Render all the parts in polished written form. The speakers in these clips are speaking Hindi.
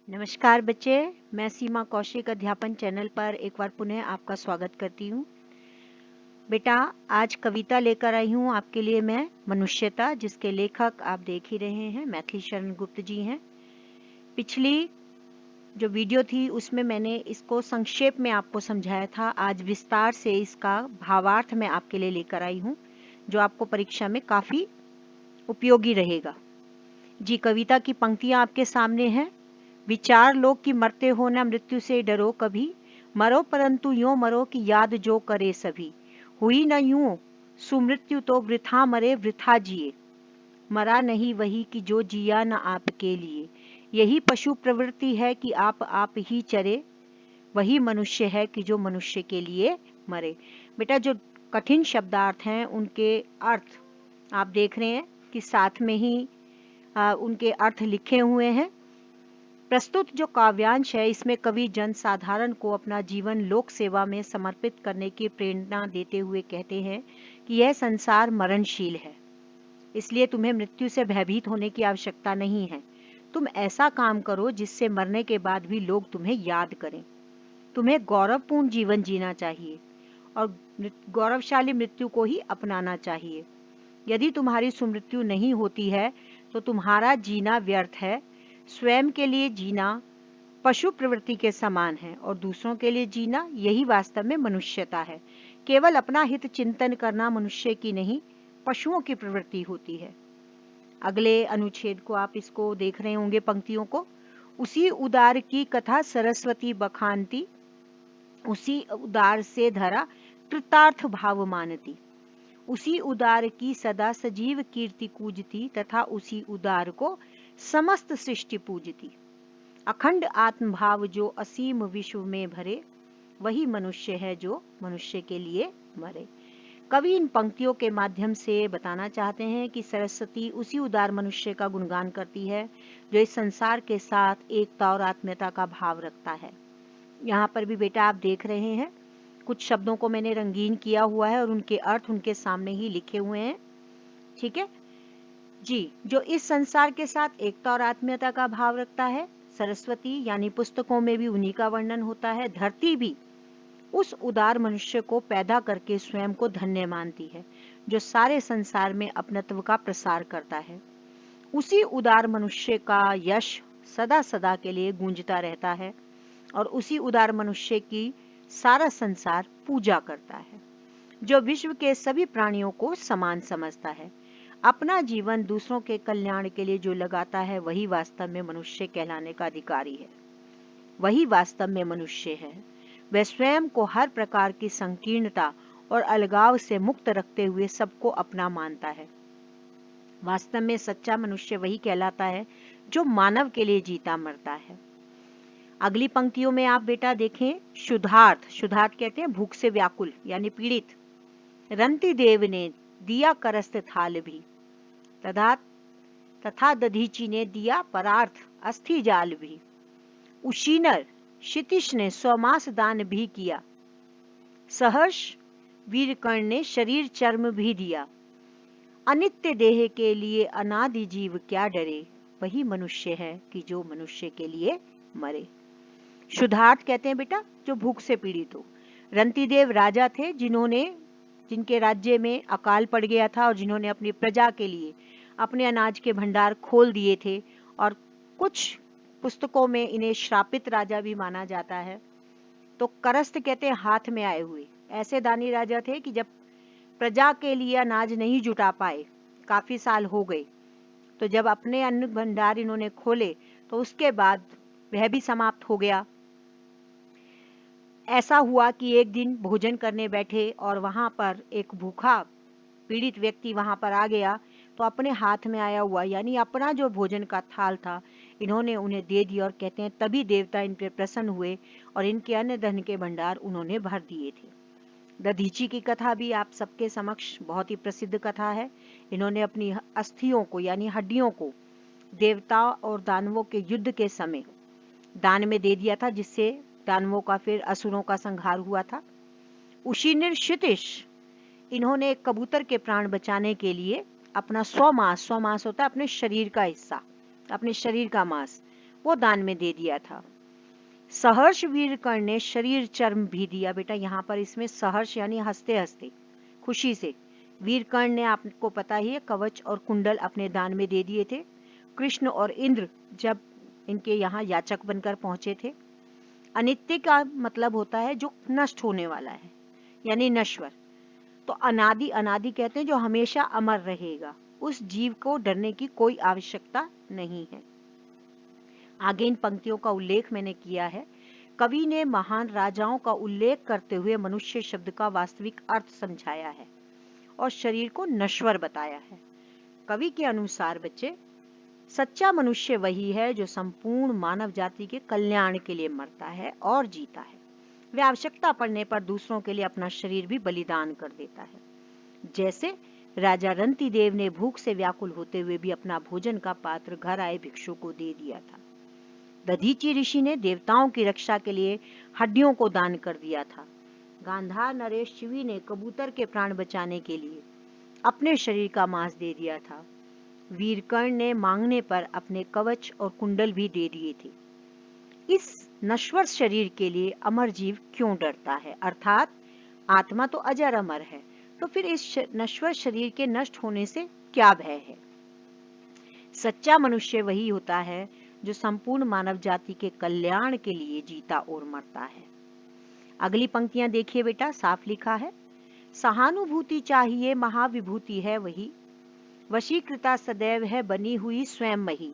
नमस्कार बच्चे, मैं सीमा कौशिक अध्यापन चैनल पर एक बार पुनः आपका स्वागत करती हूँ। बेटा, आज कविता लेकर आई हूँ आपके लिए मैं, मनुष्यता, जिसके लेखक आप देख ही रहे हैं, मैथिली शरण गुप्त जी हैं। पिछली जो वीडियो थी उसमें मैंने इसको संक्षेप में आपको समझाया था। आज विस्तार से इसका भावार्थ मैं आपके लिए लेकर आई हूँ, जो आपको परीक्षा में काफ़ी उपयोगी रहेगा। जी, कविता की पंक्तियाँ आपके सामने हैं। विचार लो कि मरते हो न मृत्यु से डरो कभी, मरो परंतु यूं मरो कि याद जो करे सभी। हुई न यूं सुमृत्यु तो वृथा मरे वृथा जिए, मरा नहीं वही कि जो जिया न आपके लिए। यही पशु प्रवृत्ति है कि आप ही चरे, वही मनुष्य है कि जो मनुष्य के लिए मरे। बेटा, जो कठिन शब्दार्थ हैं उनके अर्थ आप देख रहे हैं कि साथ में ही उनके अर्थ लिखे हुए हैं। प्रस्तुत जो काव्यांश है इसमें कवि जन साधारण को अपना जीवन लोक सेवा में समर्पित करने की प्रेरणा देते हुए कहते हैं कि यह संसार मरणशील है, इसलिए तुम्हें मृत्यु से भयभीत होने की आवश्यकता नहीं है। तुम ऐसा काम करो जिससे मरने के बाद भी लोग तुम्हें याद करें। तुम्हें गौरवपूर्ण जीवन जीना चाहिए और गौरवशाली मृत्यु को ही अपनाना चाहिए। यदि तुम्हारी सुमृत्यु नहीं होती है तो तुम्हारा जीना व्यर्थ है। स्वयं के लिए जीना पशु प्रवृत्ति के समान है और दूसरों के लिए जीना यही वास्तव में मनुष्यता है। केवल अपना हित चिंतन करना मनुष्य की नहीं, पशुओं की प्रवृत्ति होती है। अगले अनुच्छेद को आप इसको देख रहे होंगे, पंक्तियों को। उसी उदार की कथा सरस्वती बखानती, उसी उदार से धरा कृतार्थ भाव मानती। उसी उदार की सदा सजीव कीर्ति कूजती तथा उसी उदार को समस्त सृष्टि पूजती। अखंड आत्मभाव जो असीम विश्व में भरे, वही मनुष्य है जो मनुष्य के लिए मरे। कवि इन पंक्तियों के माध्यम से बताना चाहते हैं कि सरस्वती उसी उदार मनुष्य का गुणगान करती है जो इस संसार के साथ एकता और आत्मीयता का भाव रखता है। यहाँ पर भी बेटा आप देख रहे हैं, कुछ शब्दों को मैंने रंगीन किया हुआ है और उनके अर्थ उनके सामने ही लिखे हुए हैं। ठीक है जी, जो इस संसार के साथ एकता और आत्मीयता का भाव रखता है। सरस्वती यानी पुस्तकों में भी उन्हीं का वर्णन होता है। धरती भी उस उदार मनुष्य को पैदा करके स्वयं को धन्य मानती है जो सारे संसार में अपनत्व का प्रसार करता है। उसी उदार मनुष्य का यश सदा सदा के लिए गूंजता रहता है और उसी उदार मनुष्य की सारा संसार पूजा करता है, जो विश्व के सभी प्राणियों को समान समझता है। अपना जीवन दूसरों के कल्याण के लिए जो लगाता है, वही वास्तव में मनुष्य कहलाने का अधिकारी है। वही वास्तव में मनुष्य है। वह स्वयं को हर प्रकार की संकीर्णता और अलगाव से मुक्त रखते हुए सबको अपना मानता है। वास्तव में सच्चा मनुष्य वही कहलाता है जो मानव के लिए जीता मरता है। अगली पंक्तियों में आप बेटा देखें, शुद्धार्थ, शुद्धार्थ कहते हैं भूख से व्याकुल यानी पीड़ित। रंति देव ने दिया करस्त थाल भी, तथा दधीची ने दिया परार्थ अस्थि जाल भी। उशीनर क्षितिश ने स्वमास दान भी किया, सहर्ष वीरकर्ण ने शरीर चर्म भी दिया। अनित्य देह के लिए अनादि जीव क्या डरे, वही मनुष्य है कि जो मनुष्य के लिए मरे। शुद्धार्थ कहते हैं बेटा जो भूख से पीड़ित हो। रंतिदेव राजा थे जिनके राज्य में अकाल पड़ गया था और जिन्होंने अपनी प्रजा के लिए अपने अनाज के भंडार खोल दिए थे, और कुछ पुस्तकों में इन्हें श्रापित राजा भी माना जाता है। तो करस्त कहते हैं हाथ में आए हुए। ऐसे दानी राजा थे कि जब प्रजा के लिए अनाज नहीं जुटा पाए, काफी साल हो गए, तो जब अपने अन्न भंडार इन्होंने खोले तो उसके बाद वह भी समाप्त हो गया। ऐसा हुआ कि एक दिन भोजन करने बैठे और वहां पर एक भूखा पीड़ित व्यक्ति वहां पर आ गया, तो अपने हाथ में आया हुआ यानी अपना जो भोजन का थाल था इन्होंने उन्हें दे दिया, और कहते हैं तभी देवता इन पर प्रसन्न हुए और इनके अन्न धन के भंडार उन्होंने भर दिए थे। दधीची की कथा भी आप सबके समक्ष बहुत ही प्रसिद्ध कथा है। इन्होंने अपनी अस्थियों को यानी हड्डियों को देवता और दानवों के युद्ध के समय दान में दे दिया था, जिससे दानवों का फिर असुरों का संहार हुआ था। उशीनिर क्षितिश, इन्होंने एक कबूतर के प्राण बचाने के लिए अपना स्वमास होता है अपने शरीर का हिस्सा, अपने शरीर का मांस, वो दान में दे दिया था। सहर्ष वीर कर्ण ने शरीर चर्म भी दिया। बेटा यहाँ पर इसमें सहर्ष यानी हंसते हंसते खुशी से, वीर कर्ण ने, आपको पता ही है, कवच और कुंडल अपने दान में दे दिए थे। कृष्ण और इंद्र जब इनके यहाँ याचक बनकर पहुंचे थे। अनित्य का मतलब होता है जो नष्ट होने वाला है, यानी नश्वर। तो अनादि, अनादि कहते हैं जो हमेशा अमर रहेगा, उस जीव को डरने की कोई आवश्यकता नहीं है। आगे इन पंक्तियों का उल्लेख मैंने किया है। कवि ने महान राजाओं का उल्लेख करते हुए मनुष्य शब्द का वास्तविक अर्थ समझाया है और शरीर को नश्वर बताया है। कवि के अनुसार बच्चे, सच्चा मनुष्य वही है जो संपूर्ण मानव जाति के कल्याण के लिए मरता है और जीता है। वह आवश्यकता पड़ने पर दूसरों के लिए अपना शरीर भी बलिदान कर देता है। जैसे राजा रंती देव ने भूख से व्याकुल होते हुए भी अपना भोजन का पात्र घर आए भिक्षु को दे दिया था। दधीची ऋषि ने देवताओं की रक्षा के लिए हड्डियों को दान कर दिया था। गांधार नरेश शिवी ने कबूतर के प्राण बचाने के लिए अपने शरीर का मांस दे दिया था। वीर कर्ण ने मांगने पर अपने कवच और कुंडल भी दे दिए थे। इस नश्वर शरीर के लिए अमर जीव क्यों डरता है? अर्थात आत्मा तो अजर अमर है, तो फिर इस नश्वर शरीर के नष्ट होने से क्या भय है? सच्चा मनुष्य वही होता है जो संपूर्ण मानव जाति के कल्याण के लिए जीता और मरता है। अगली पंक्तियां देखिए बेटा, साफ लिखा है, सहानुभूति चाहिए महाविभूति है वही, वशीकृता सदैव है बनी हुई स्वयं मही,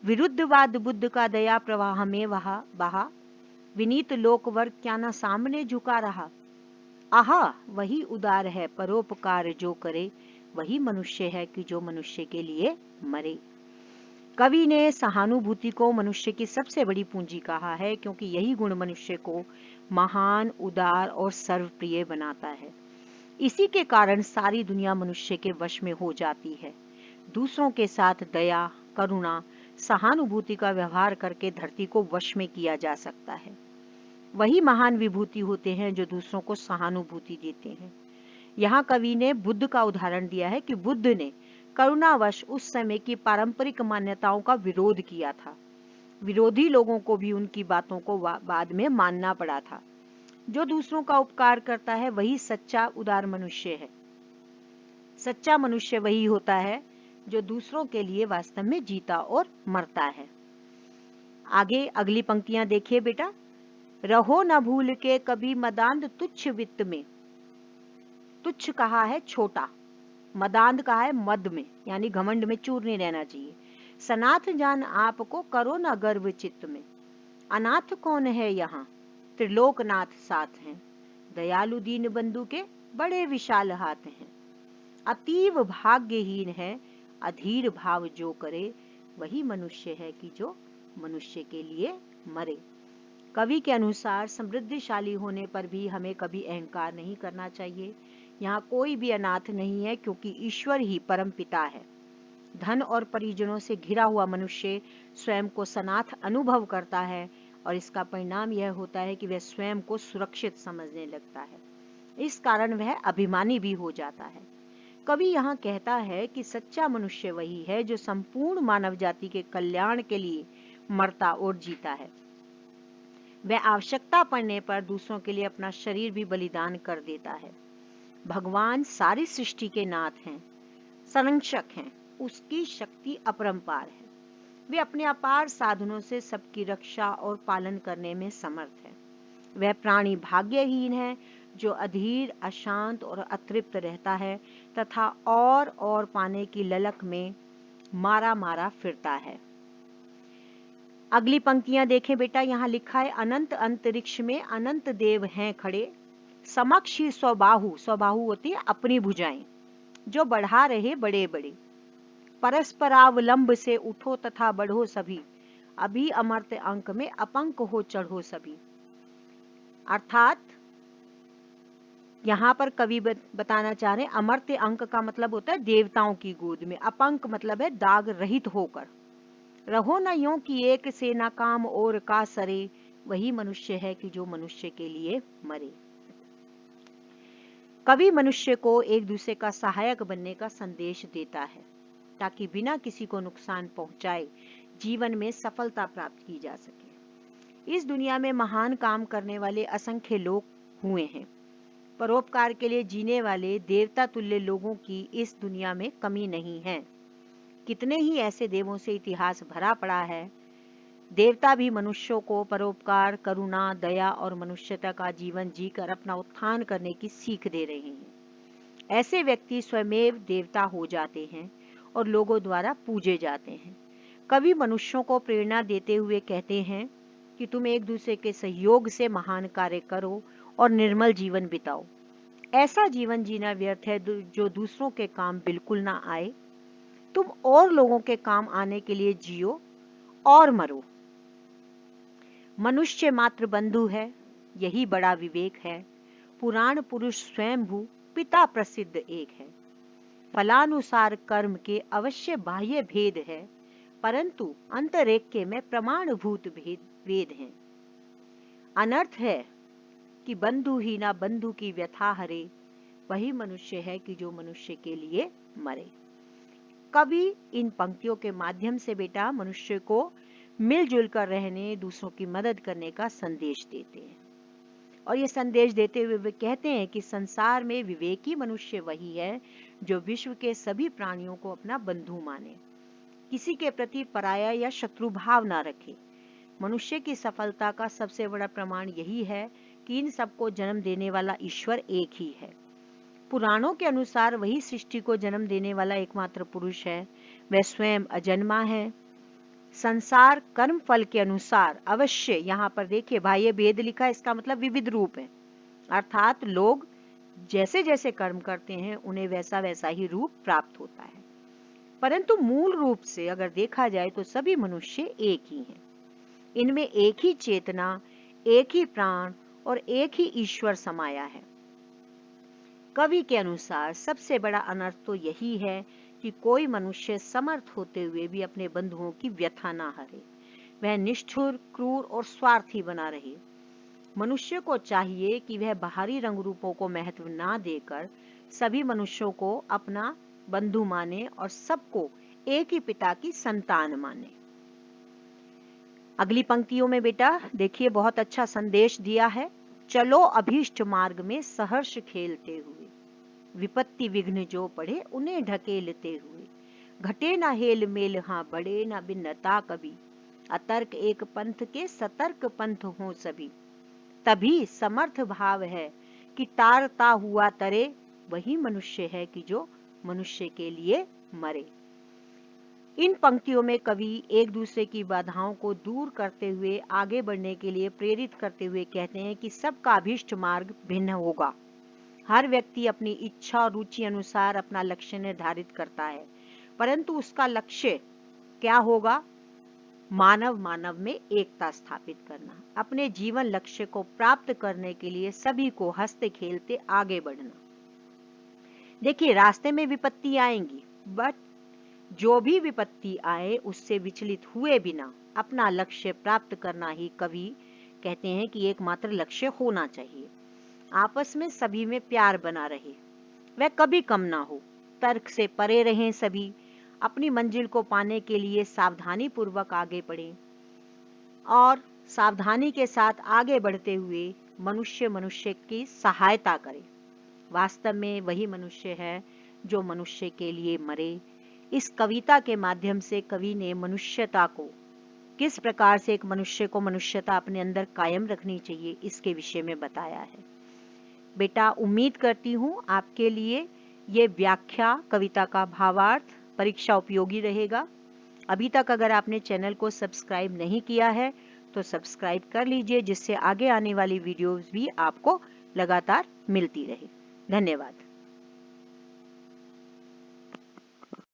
विरुद्धवाद बुद्ध का दया प्रवाह में वहा बहा, विनीत लोकवर क्या न सामने झुका रहा, आहा वही उदार है परोपकार जो करे, वही मनुष्य है कि जो मनुष्य के लिए मरे। कवि ने सहानुभूति को मनुष्य की सबसे बड़ी पूंजी कहा है, क्योंकि यही गुण मनुष्य को महान, उदार और सर्वप्रिय बनाता है। इसी के कारण सारी दुनिया मनुष्य के वश में हो जाती है। दूसरों के साथ दया, करुणा, सहानुभूति का व्यवहार करके धरती को वश में किया जा सकता है। वही महान विभूति होते हैं जो दूसरों को सहानुभूति देते हैं। यहाँ कवि ने बुद्ध का उदाहरण दिया है कि बुद्ध ने करुणावश उस समय की पारंपरिक मान्यताओं का विरोध किया था। विरोधी लोगों को भी उनकी बातों को बाद में मानना पड़ा था। जो दूसरों का उपकार करता है वही सच्चा उदार मनुष्य है। सच्चा मनुष्य वही होता है जो दूसरों के लिए वास्तव में जीता और मरता है। आगे अगली पंक्तियां देखिए बेटा, रहो न भूल के कभी मदांध तुच्छ वित्त में, तुच्छ कहा है छोटा, मदांध कहा है मद में, यानी घमंड में चूर नहीं रहना चाहिए। सनाथ जान आपको करो न गर्व चित्त में, अनाथ कौन है यहाँ त्रिलोकनाथ साथ हैं, दयालु दीन बंधु के बड़े विशाल हाथ हैं, अतीव भाग्यहीन है अधीर भाव जो करे, वही मनुष्य है कि जो मनुष्य के लिए मरे। कवि के अनुसार समृद्धिशाली होने पर भी हमें कभी अहंकार नहीं करना चाहिए। यहाँ कोई भी अनाथ नहीं है, क्योंकि ईश्वर ही परम पिता है। धन और परिजनों से घिरा हुआ मनुष्य स्वयं को सनाथ अनुभव करता है और इसका परिणाम यह होता है कि वह स्वयं को सुरक्षित समझने लगता है। इस कारण वह अभिमानी भी हो जाता है। कवि यहाँ कहता है कि सच्चा मनुष्य वही है जो संपूर्ण मानव जाति के कल्याण के लिए मरता और जीता है। वह आवश्यकता पड़ने पर दूसरों के लिए अपना शरीर भी बलिदान कर देता है। भगवान सारी सृष्टि के नाथ हैं, संरक्षक हैं, उसकी शक्ति अपरंपार है। वे अपने अपार साधनों से सबकी रक्षा और पालन करने में समर्थ है। वह प्राणी भाग्यहीन है जो अधीर, अशांत और अतृप्त रहता है तथा और पाने की ललक में मारा मारा फिरता है। अगली पंक्तियां देखें बेटा, यहाँ लिखा है, अनंत अंतरिक्ष में अनंत देव हैं खड़े, समक्ष ही स्वबाहु, स्वबाहु होती है अपनी भुजाएं, जो बढ़ा रहे बड़े बड़े, परस्परावलंब से उठो तथा बढ़ो सभी, अभी अमर्त्य अंक में अपंक हो चढ़ो सभी। अर्थात यहाँ पर कवि बताना चाह रहे हैं, अमर्त्य अंक का मतलब होता है देवताओं की गोद में, अपंक मतलब है दाग रहित होकर। रहो न यों कि एक से न काम और का सरे, वही मनुष्य है कि जो मनुष्य के लिए मरे। कवि मनुष्य को एक दूसरे का सहायक बनने का संदेश देता है, ताकि बिना किसी को नुकसान पहुंचाए जीवन में सफलता प्राप्त की जा सके। इस दुनिया में महान काम करने वाले असंख्य लोग हुए हैं। परोपकार के लिए जीने वाले देवता तुल्य लोगों की इस दुनिया में कमी नहीं है। कितने ही ऐसे देवों से इतिहास भरा पड़ा है। देवता भी मनुष्यों को परोपकार, करुणा, दया और मनुष्यता का जीवन जीकर अपना उत्थान करने की सीख दे रहे हैं। ऐसे व्यक्ति स्वयमेव देवता हो जाते हैं और लोगों द्वारा पूजे जाते हैं। कवि मनुष्यों को प्रेरणा देते हुए कहते हैं कि तुम एक दूसरे के सहयोग से महान कार्य करो और निर्मल जीवन बिताओ। ऐसा जीवन जीना व्यर्थ है जो दूसरों के काम बिल्कुल ना आए। तुम और लोगों के काम आने के लिए जियो और मरो। मनुष्य मात्र बंधु है, यही बड़ा विवेक है। पुराण पुरुष स्वयंभू पिता प्रसिद्ध एक है। फलानुसार कर्म के अवश्य बाह्य भेद है, परंतु अंतरेक्य में प्रमाणभूत वेद हैं। अनर्थ है कि बंधु ही ना बंधु की व्यथा हरे, वही मनुष्य है कि जो मनुष्य के लिए मरे। कवि इन पंक्तियों के माध्यम से बेटा मनुष्य को मिलजुल कर रहने, दूसरों की मदद करने का संदेश देते हैं। और ये संदेश देते हुए वे कहते हैं कि संसार में विवेकी मनुष्य वही है जो विश्व के सभी प्राणियों को अपना बंधु माने, किसी के प्रति पराया या शत्रु भाव ना रखे। मनुष्य की सफलता का सबसे बड़ा प्रमाण यही है कि इन सबको जन्म देने वाला ईश्वर एक ही है। पुराणों के अनुसार वही सृष्टि को जन्म देने वाला एकमात्र पुरुष है। वह स्वयं अजन्मा है। संसार कर्म फल के अनुसार अवश्य, यहाँ पर देखिए बाह्य भेद लिखा है, इसका मतलब विविध रूप है, अर्थात लोग जैसे जैसे कर्म करते हैं उन्हें वैसा वैसा ही रूप प्राप्त होता है। परंतु मूल रूप से अगर देखा जाए तो सभी मनुष्य एक ही हैं। इनमें एक ही चेतना, एक ही प्राण और एक ही ईश्वर समाया है। कवि के अनुसार सबसे बड़ा अनर्थ तो यही है कि कोई मनुष्य समर्थ होते हुए भी अपने बंधुओं की व्यथा ना हरे। वह निष्ठुर, क्रूर और स्वार्थी बना रहे। मनुष्य को चाहिए कि वह बाहरी रंग रूपों को महत्व ना देकर सभी मनुष्यों को अपना बंधु माने और सबको एक ही पिता की संतान माने। अगली पंक्तियों में बेटा देखिए बहुत अच्छा संदेश दिया है। चलो अभीष्ट मार्ग में सहर्ष खेलते हुए, विपत्ति विघ्न जो पड़े उन्हें ढकेलते हुए, घटे ना हेल मेल हाँ बड़े ना भिन्नता कभी, अतर्क एक पंथ के सतर्क पंथ हो सभी, तभी समर्थ भाव है कि तारता हुआ तरे, वही मनुष्य है कि जो मनुष्य के लिए मरे। इन पंक्तियों में कवि एक दूसरे की बाधाओं को दूर करते हुए आगे बढ़ने के लिए प्रेरित करते हुए कहते हैं कि सबका अभीष्ट मार्ग भिन्न होगा। हर व्यक्ति अपनी इच्छा और रुचि अनुसार अपना लक्ष्य निर्धारित करता है, परंतु उसका लक्ष्य क्या होगा? मानव मानव में एकता स्थापित करना, अपने जीवन लक्ष्य को प्राप्त करने के लिए सभी को हंसते खेलते आगे बढ़ना। देखिए रास्ते में विपत्ति आएंगी, बट जो भी विपत्ति आए उससे विचलित हुए बिना अपना लक्ष्य प्राप्त करना ही कवि कहते हैं कि एकमात्र लक्ष्य होना चाहिए। आपस में सभी में प्यार बना रहे, वह कभी कम ना हो। तर्क से परे रहें सभी, अपनी मंजिल को पाने के लिए सावधानी पूर्वक आगे बढ़ें और सावधानी के साथ आगे बढ़ते हुए मनुष्य मनुष्य की सहायता करे। वास्तव में वही मनुष्य है जो मनुष्य के लिए मरे। इस कविता के माध्यम से कवि ने मनुष्यता को, किस प्रकार से एक मनुष्य को मनुष्यता अपने अंदर कायम रखनी चाहिए, इसके विषय में बताया है। बेटा उम्मीद करती हूँ आपके लिए ये व्याख्या, कविता का भावार्थ परीक्षा उपयोगी रहेगा। अभी तक अगर आपने चैनल को सब्सक्राइब नहीं किया है तो सब्सक्राइब कर लीजिए, जिससे आगे आने वाली वीडियोस भी आपको लगातार मिलती रहे। धन्यवाद।